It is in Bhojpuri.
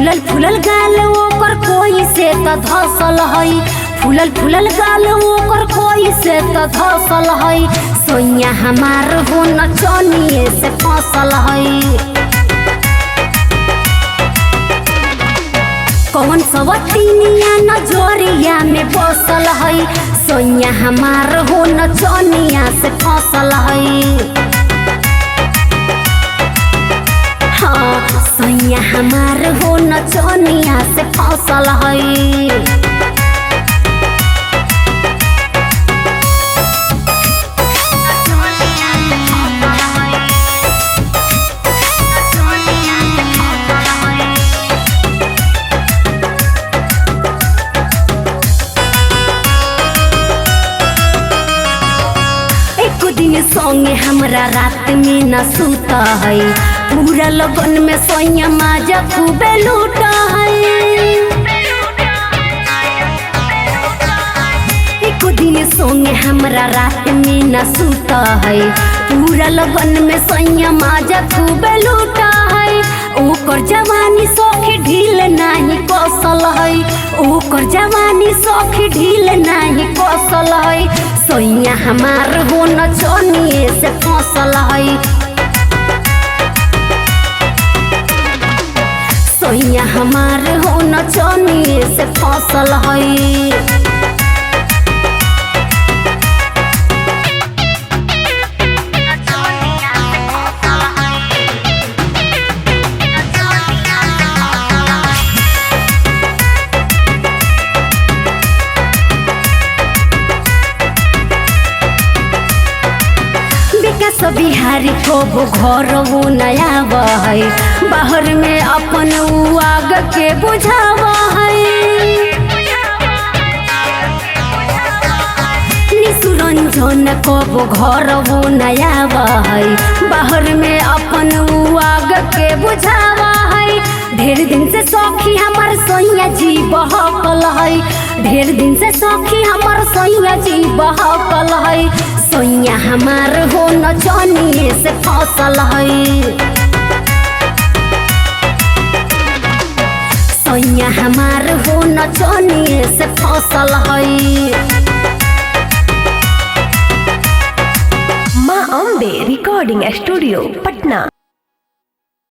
फूलल फूलल गाल ओकर कोई से त धसल है, फूलल फूलल गाल ओकर कोई से त धसल है। सोइया हमार हो नचनिए से फसल है। कौन सवतीनिया नजरिया में बसल है, सोइया हमार हो नचनिया से फसल है। हाँ सोइया हमार हो नचनिया से फसल है। दिन संगे हमरा रात में न सूता है, पूरा लगन में सोइया माजा खूबे लूटा है। एक दिन संगे हमरा रात में न सूता है, पूरा लगन में सोइया माजा खूबे लूटा है। ओकर जवानी सौखी ढील नहीं कौशल है, ओकर जवानी सौखी ढील नहीं कौशल है। सोइया हमार हो नचनिए से फसल है, सोइया हमार हो नचनिए से फसल है। बिहारी को वो घर वो नया है, बाहर में अपन आग के बुझावा है। निसुरंजन को वो घर वो नया है, बाहर में अपन आग के बुझावा है। ढेर दिन से सौखी हमार सोइया जी बहकल है, ढेर दिन से सौखी हमार सोइया जी बहकल है। सोइया हमार हो नचनिए से फसल है, सोइया हमार हो नचनिए से फसल है। माँ अम्बे रिकॉर्डिंग स्टूडियो पटना।